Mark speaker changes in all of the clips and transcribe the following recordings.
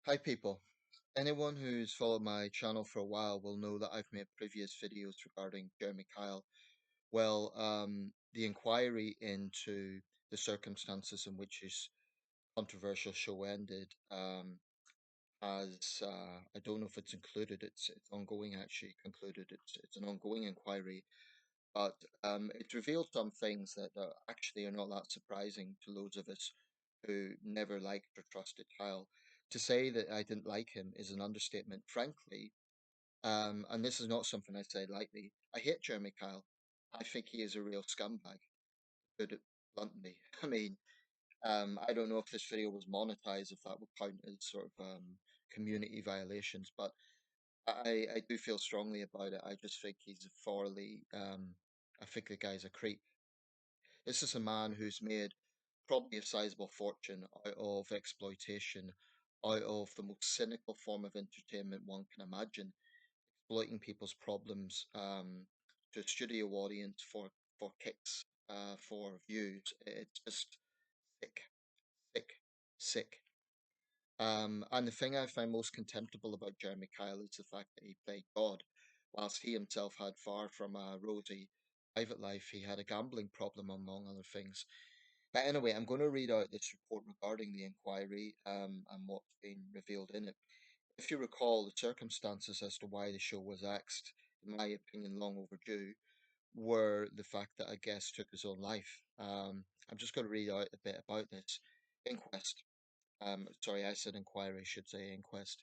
Speaker 1: Hi people. Anyone who's followed my channel for a while will know that I've made previous videos regarding Jeremy Kyle. The inquiry into the circumstances in which his controversial show ended has, I don't know if it's included, it's ongoing actually concluded, it's an ongoing inquiry, but it revealed some things that actually are not that surprising to loads of us who never liked or trusted Kyle. To say that I didn't like him is an understatement, frankly. And this is not something I say lightly. I hate Jeremy Kyle. I think he is a real scumbag, to put it bluntly. I mean, I don't know if this video was monetized, if that would count as sort of community violations, but I do feel strongly about it. I just think he's thoroughly, I think the guy's a creep. This is a man who's made probably a sizable fortune out of exploitation, out of the most cynical form of entertainment one can imagine, exploiting people's problems to a studio audience for kicks, for views. It's just sick, sick, sick. And the thing I find most contemptible about Jeremy Kyle is the fact that he played God. Whilst he himself had far from a rosy private life, he had a gambling problem, among other things. But anyway, I'm going to read out this report regarding the inquiry and what's been revealed in it. If you recall, the circumstances as to why the show was axed, in my opinion, long overdue, were the fact that a guest took his own life. I'm just going to read out a bit about this. Inquest. Sorry, I said inquiry, I should say inquest.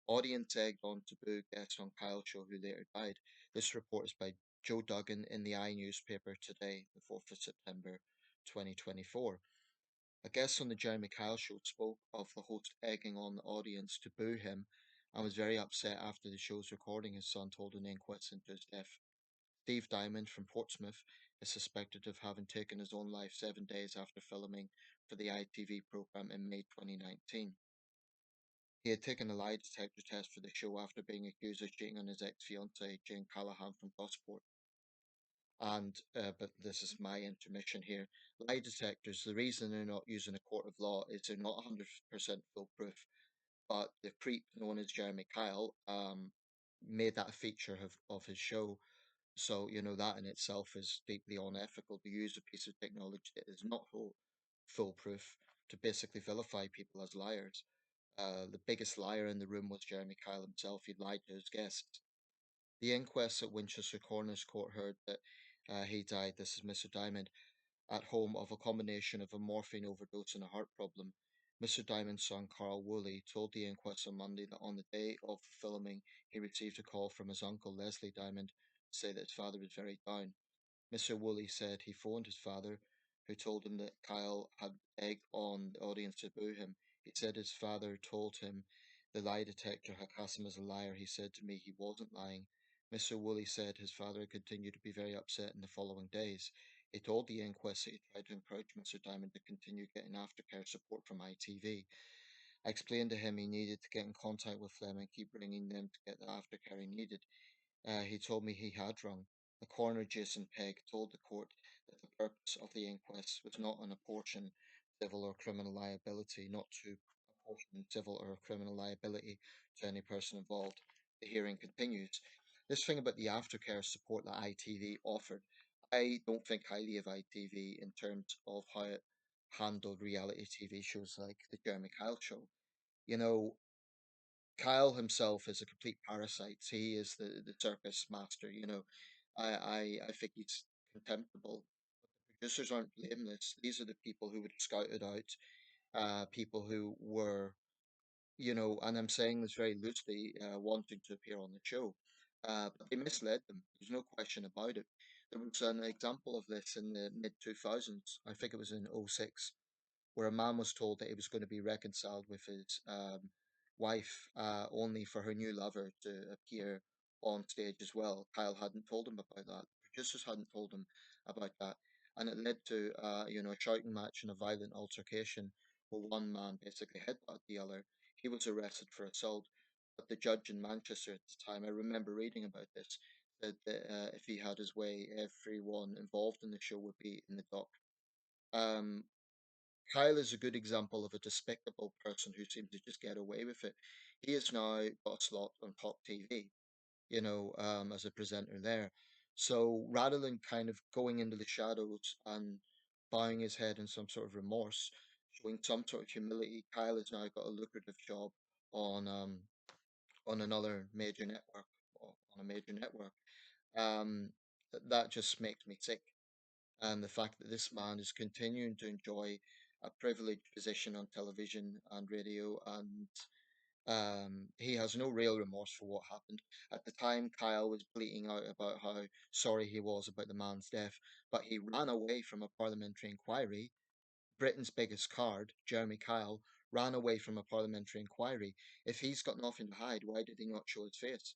Speaker 1: Audience egged on to boo guest on Kyle show who later died. This report is by Joe Duggan in the I newspaper today, the 4th of September 2024. A guest on the Jeremy Kyle show spoke of the host egging on the audience to boo him and was very upset after the show's recording his son told an inquest into his death. Steve Dymond from Portsmouth is suspected of having taken his own life 7 days after filming for the ITV programme in May 2019. He had taken a lie detector test for the show after being accused of cheating on his ex-fiancée, Jane Callahan from Gosport. But this is my intermission here. Lie detectors, the reason they're not using a court of law is they're not 100% foolproof. But the creep known as Jeremy Kyle made that a feature of his show. So, that in itself is deeply unethical to use a piece of technology that is not foolproof to basically vilify people as liars. The biggest liar in the room was Jeremy Kyle himself. He lied to his guests. The inquest at Winchester Coroner's Court heard that he died, this is Mr. Dymond, at home of a combination of a morphine overdose and a heart problem. Mr. Dymond's son, Carl Woolley, told the inquest on Monday that on the day of the filming, he received a call from his uncle, Leslie Dymond, to say that his father was very down. Mr. Woolley said he phoned his father, who told him that Kyle had egged on the audience to boo him. He said his father told him the lie detector had cast him as a liar. He said to me he wasn't lying. Mr. Woolley said his father continued to be very upset in the following days. He told the inquest that he tried to encourage Mr. Dymond to continue getting aftercare support from ITV. I explained to him he needed to get in contact with them and keep bringing them to get the aftercare he needed. He told me he had rung. The coroner, Jason Pegg, told the court that the purpose of the inquest was not an apportion civil or criminal liability, not to apportion civil or criminal liability to any person involved. The hearing continues. This thing about the aftercare support that ITV offered, I don't think highly of ITV in terms of how it handled reality TV shows like the Jeremy Kyle show. You know, Kyle himself is a complete parasite. He is the circus master. I think he's contemptible. Producers aren't blameless. These are the people who would have scouted out people who were, and I'm saying this very loosely, wanting to appear on the show. But they misled them. There's no question about it. There was an example of this in the mid 2000s. I think it was in '06, where a man was told that he was going to be reconciled with his wife, only for her new lover to appear on stage as well. Kyle hadn't told him about that. The producers hadn't told him about that, and it led to a shouting match and a violent altercation where one man basically headbutted the other. He was arrested for assault, but the judge in Manchester at the time, I remember reading about this, said that if he had his way, everyone involved in the show would be in the dock. Um, Kyle is a good example of a despicable person who seems to just get away with it. He has now got a slot on Top TV, as a presenter there. So rather than kind of going into the shadows and bowing his head in some sort of remorse, showing some sort of humility, Kyle has now got a lucrative job on um, on another major network, on a major network. Um, that just makes me sick. And the fact that this man is continuing to enjoy a privileged position on television and radio, and he has no real remorse for what happened. At the time, Kyle was bleating out about how sorry he was about the man's death, but he ran away from a parliamentary inquiry. Britain's biggest card, Jeremy Kyle, ran away from a parliamentary inquiry. If he's got nothing to hide, why did he not show his face?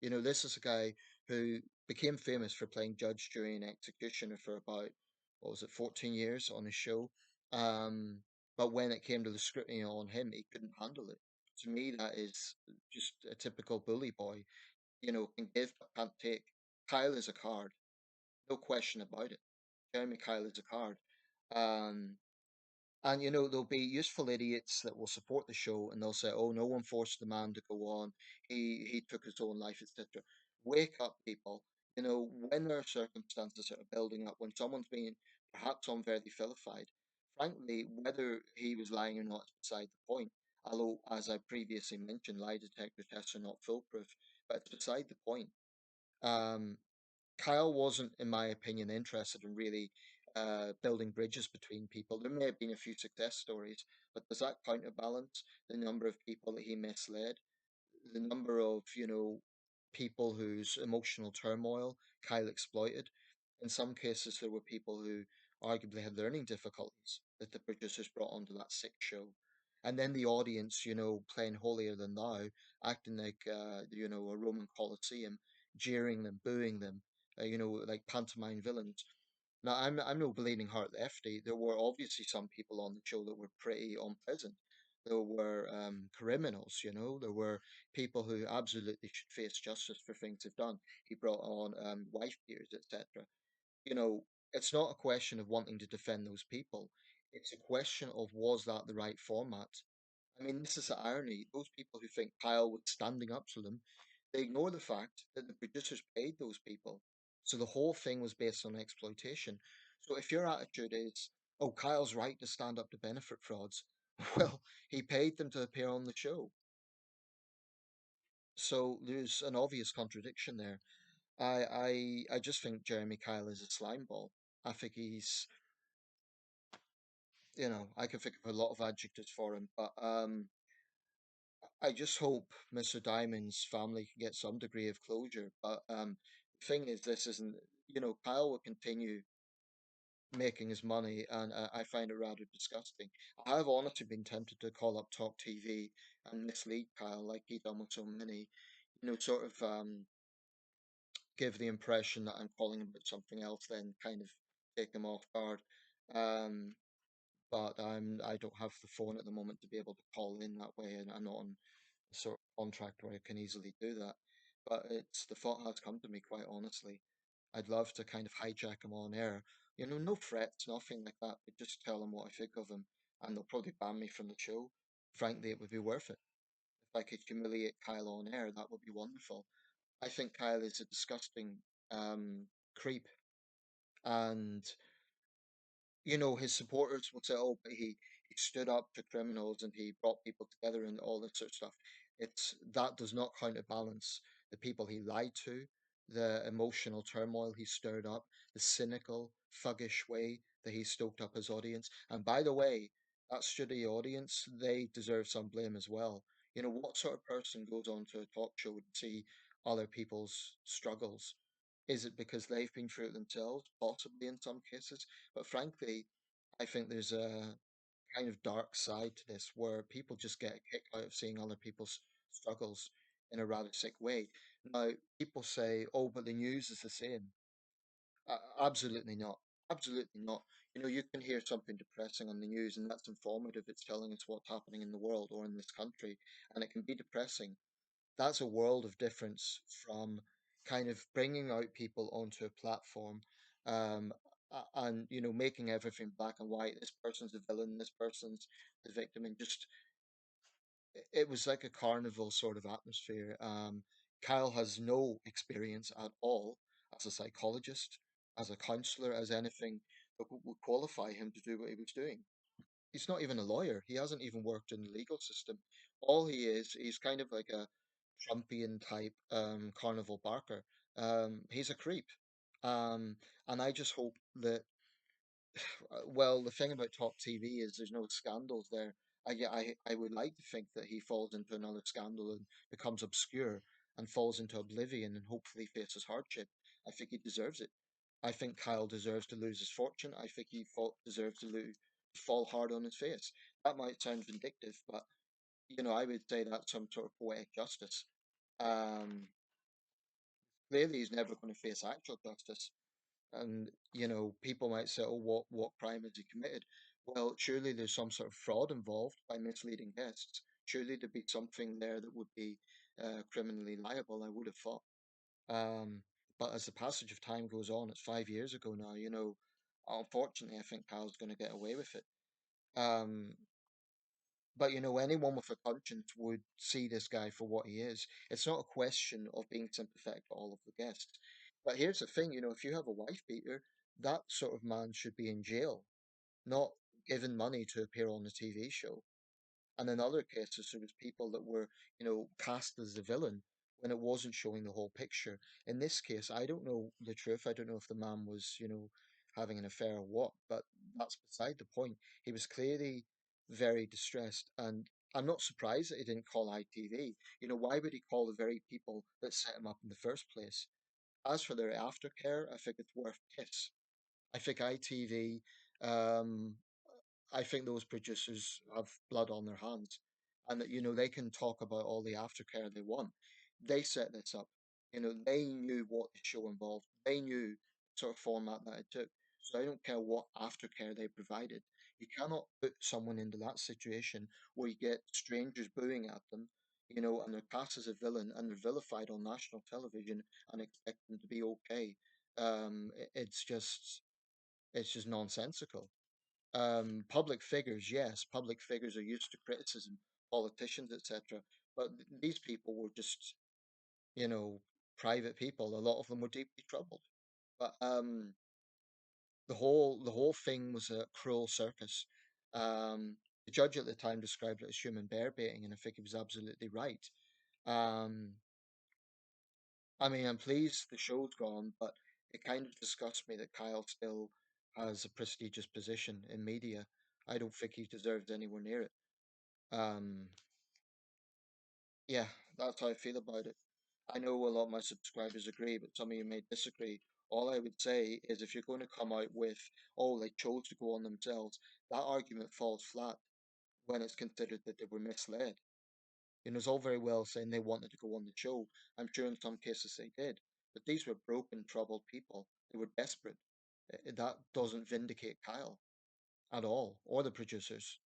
Speaker 1: This is a guy who became famous for playing judge, jury, and executioner for about, what was it, 14 years on his show. Um, but when it came to the scrutiny on him, he couldn't handle it. To me, that is just a typical bully boy. Can give but can't take. Kyle is a card, no question about it. Jeremy Kyle is a card. Um, and there'll be useful idiots that will support the show and they'll say, "Oh, no one forced the man to go on. He took his own life, etc." Wake up, people. When there are circumstances that are building up, when someone's being perhaps unfairly vilified, frankly, whether he was lying or not is beside the point. Although, as I previously mentioned, lie detector tests are not foolproof, but it's beside the point. Um, Kyle wasn't, in my opinion, interested in really building bridges between people. There may have been a few success stories, but does that counterbalance the number of people that he misled, the number of, people whose emotional turmoil Kyle exploited? In some cases, there were people who arguably had learning difficulties that the producers brought onto that sick show. And then the audience, playing holier than thou, acting like, a Roman Colosseum, jeering them, booing them, like pantomime villains. Now, I'm no bleeding heart lefty. There were obviously some people on the show that were pretty unpleasant. There were criminals, There were people who absolutely should face justice for things they've done. He brought on wife beaters, etc. You know, it's not a question of wanting to defend those people. It's a question of was that the right format? I mean, this is the irony. Those people who think Kyle was standing up to them, they ignore the fact that the producers paid those people. So the whole thing was based on exploitation. So if your attitude is, oh, Kyle's right to stand up to benefit frauds, well, he paid them to appear on the show. So there's an obvious contradiction there. I just think Jeremy Kyle is a slime ball. I think he's, I can think of a lot of adjectives for him, but I just hope Mr. Diamond's family can get some degree of closure. But the thing is, this isn't, Kyle will continue making his money, and I find it rather disgusting. I have honestly been tempted to call up Talk TV and mislead Kyle like he done with so many, sort of give the impression that I'm calling him about something else, then kind of take him off guard. Um, but I don't have the phone at the moment to be able to call in that way, and I'm not on a sort of contract where I can easily do that. But it's the thought has come to me quite honestly. I'd love to kind of hijack him on air. No threats, nothing like that, but just tell him what I think of him, and they'll probably ban me from the show. Frankly, it would be worth it. If I could humiliate Kyle on air, that would be wonderful. I think Kyle is a disgusting creep, and his supporters will say, "Oh, but he stood up to criminals and he brought people together and all this sort of stuff." It's that does not counterbalance the people he lied to, the emotional turmoil he stirred up, the cynical, thuggish way that he stoked up his audience. And by the way, that studio audience, they deserve some blame as well. What sort of person goes on to a talk show to see other people's struggles? Is it because they've been through it themselves? Possibly in some cases. But frankly, I think there's a kind of dark side to this where people just get a kick out of seeing other people's struggles in a rather sick way. Now, people say, oh, but the news is the same. Absolutely not. Absolutely not. You can hear something depressing on the news, and that's informative. It's telling us what's happening in the world or in this country, and it can be depressing. That's a world of difference from kind of bringing out people onto a platform, um, and making everything black and white. This person's the villain, this person's the victim, and just it was like a carnival sort of atmosphere. Kyle has no experience at all as a psychologist, as a counselor, as anything that would qualify him to do what he was doing. He's not even a lawyer. He hasn't even worked in the legal system. All he is, he's kind of like a Trumpian type carnival barker. He's a creep. Um, and I just hope that well, the thing about Top TV is there's no scandals there. I would like to think that he falls into another scandal and becomes obscure and falls into oblivion and hopefully faces hardship. I think he deserves it. I think Kyle deserves to lose his fortune. I think deserves to fall hard on his face. That might sound vindictive, but I would say that's some sort of poetic justice. Um, Clearly, he's never going to face actual justice. And people might say, "Oh, what crime has he committed?" Well, surely there's some sort of fraud involved by misleading guests. Surely there'd be something there that would be criminally liable. I would have thought. Um, but as the passage of time goes on, it's 5 years ago now. Unfortunately, I think Kyle's going to get away with it. Um, but anyone with a conscience would see this guy for what he is. It's not a question of being sympathetic to all of the guests. But here's the thing, if you have a wife beater, that sort of man should be in jail, not given money to appear on a TV show. And in other cases, there was people that were, cast as the villain when it wasn't showing the whole picture. In this case, I don't know the truth. I don't know if the man was, having an affair or what, but that's beside the point. He was clearly very distressed, and I'm not surprised that he didn't call ITV. Why would he call the very people that set him up in the first place? As for their aftercare, I think it's worth piss. I think ITV, um, I think those producers have blood on their hands, and that they can talk about all the aftercare they want. They set this up. They knew what the show involved. They knew the sort of format that it took. So I don't care what aftercare they provided. You cannot put someone into that situation where you get strangers booing at them, and they're cast as a villain and they're vilified on national television and expect them to be okay. It's just nonsensical. Public figures, yes, public figures are used to criticism, politicians, etc. But these people were just, you know, private people. A lot of them were deeply troubled. But the whole thing was a cruel circus. The judge at the time described it as human bear baiting, and I think he was absolutely right. Um, I mean, I'm pleased the show's gone, but it kind of disgusts me that Kyle still has a prestigious position in media. I don't think he deserves anywhere near it. Um, yeah, that's how I feel about it. I know a lot of my subscribers agree, but some of you may disagree. All I would say is if you're going to come out with, oh, they chose to go on themselves, that argument falls flat when it's considered that they were misled. It's all very well saying they wanted to go on the show. I'm sure in some cases they did. But these were broken, troubled people. They were desperate. That doesn't vindicate Kyle at all, or the producers,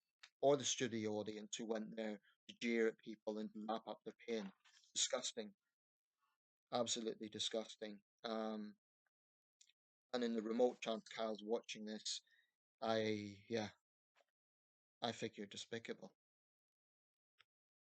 Speaker 1: or the studio audience who went there to jeer at people and to lap up their pain. Disgusting. Absolutely disgusting. And in the remote chance Kyle's watching this, yeah, I think you're despicable.